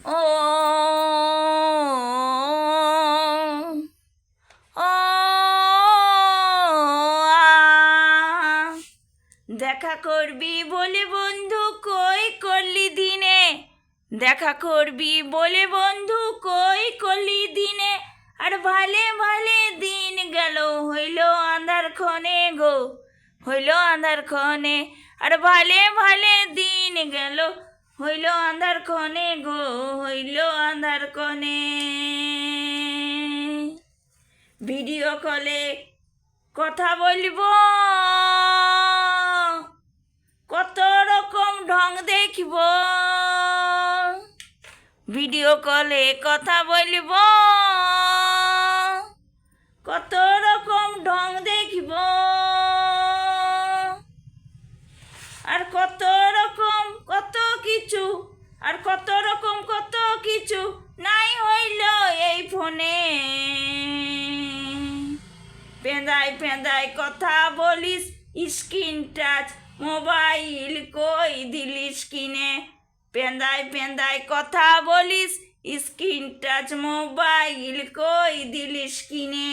ও ও দেখা করবি বলে বন্ধু কই করলি দিনে, দেখা করবি বলে বন্ধু কই করলি দিনে, আর ভালে ভালে দিন গেল হইল আন্ধার ক্ষণে গো, হইল আন্ধার ক্ষণে, আর ভালে ভালে দিন গেল হইল আন্ধার ক্ষণে গো, হইল আন্ধার ক্ষণে। ভিডিও কলে কথা বলবো, কত রকম ঢং দেখব, ভিডিও কলে কথা বলবো, কত রকম ঢং দেখব, আর কত রকম কত কিছু, আর কত রকম কত কিছু নাই হইল এই ফোনে। পেঁদায় পেঁদায় কথা বলিস, স্ক্রিন টাচ মোবাইল কই দিলিস কিনে, পেঁদায় পেঁদায় কথা বলিস, স্ক্রিন টাচ মোবাইল কই দিলিস কিনে।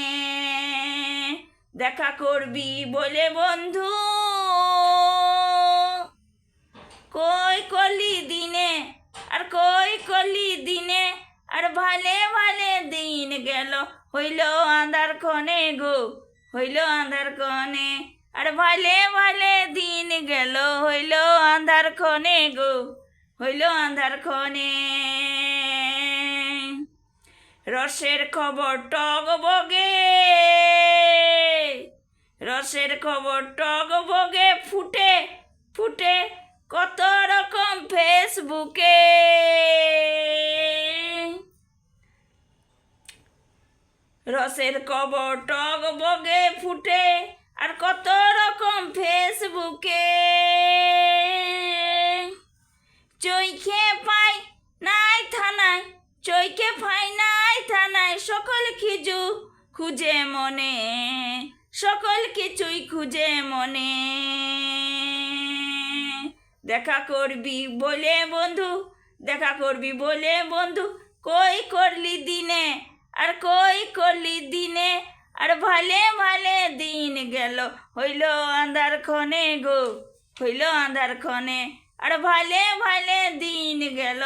দেখা করবি বলে বন্ধু কই করলি দিনে, আর কই করলি দিনে, আর ভালে ভালে দিন গেল হইল আন্ধার ক্ষণে গো, হইল আন্ধার ক্ষণে, আর ভালে ভালে দিন গেল হইল আন্ধার ক্ষণে গো, হইল আন্ধার ক্ষণে। রসের খবর টক বগে, রসের খবর টক বগে ফুটে ফুটে কত রকম ফেসবুকে, রসের খবর টক বগে ফুটে আর কত রকম ফেসবুকে। চৈখে পাই নাই থানায়, চৈখে পাই নাই থানায়, সকল কিছু খুঁজে মনে, সকল কিছুই খুঁজে মনে। দেখা করবি বলে বন্ধু, দেখা করবি বলে বন্ধু কই করলি দিনে, আর কই করলি দিনে, আর ভালে ভালে দিন গেল হইল আন্ধার ক্ষণে গো, হইল আন্ধার ক্ষণে, আর ভালে ভালে দিন গেল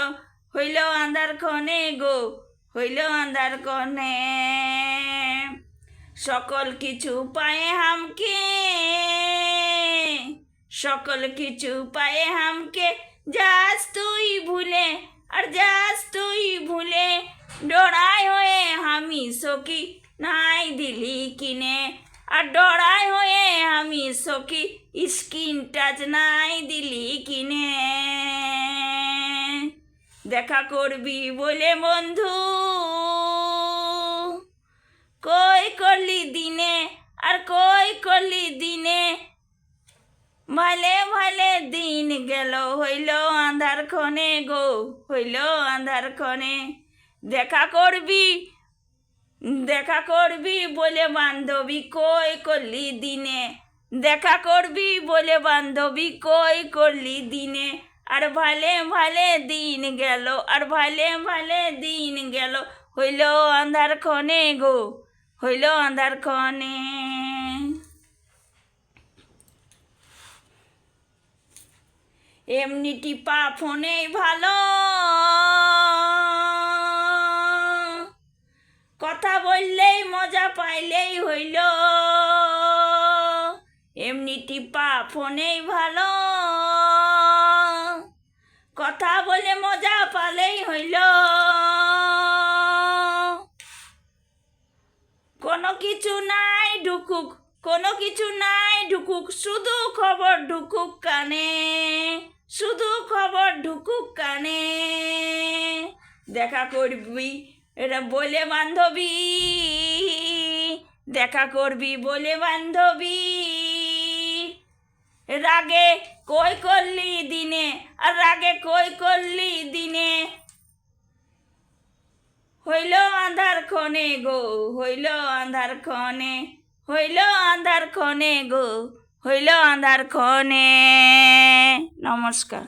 হইল আন্ধার ক্ষণে গো, হইল আন্ধার ক্ষণে। সকল কিছু পায়ে হামকে, সকল কিছু পায়ে হামকে, যাস তুই ভুলে, আর যাস তুই ভুলে, ডরাই হয়ে আমি সখী নাই দিলি কিনে, আর ডরাই হয়ে আমি সখী স্ক্রিন টাচ নাই দিলি কিনে। দেখা করবি বলে বন্ধু কই করলি দিনে, আর কই করলি দিনে, ভালে ভালে দিন গেল হইল আন্ধার ক্ষণে গো, হইল আন্ধার ক্ষণে। দেখা করবি, দেখা করবি বলে বান্ধবী কই করলি দিনে, দেখা করবি বলে বান্ধবী কই করলি দিনে, আর ভালে ভালে দিন গেল, আর ভালে ভালে দিন গেল হইল আন্ধার ক্ষণে গো, হইল আন্ধার ক্ষণে। এমনি টিপা ফোনেই ভালো, কথা বললেই মজা পাইলেই হইল, এমনি টিপা ফোনেই ভালো, কথা বলে মজা পালেই হইল। কোনো কিছু নাই ঢুকুক, কোনো কিছু নাই ঢুকুক, শুধু খবর ঢুকুক কানে, শুধু খবর ঢুকুক কানে। দেখা করবি এটা বলে বান্ধবী, দেখা করবি বলে বান্ধবী, রাগে কই করলি দিনে, আর রাগে কই করলি দিনে, হইল আন্ধার ক্ষণে গো, হইল আন্ধার ক্ষণে, হইল আন্ধার ক্ষণে গো, হইল আন্ধার ক্ষণে। নমস্কার।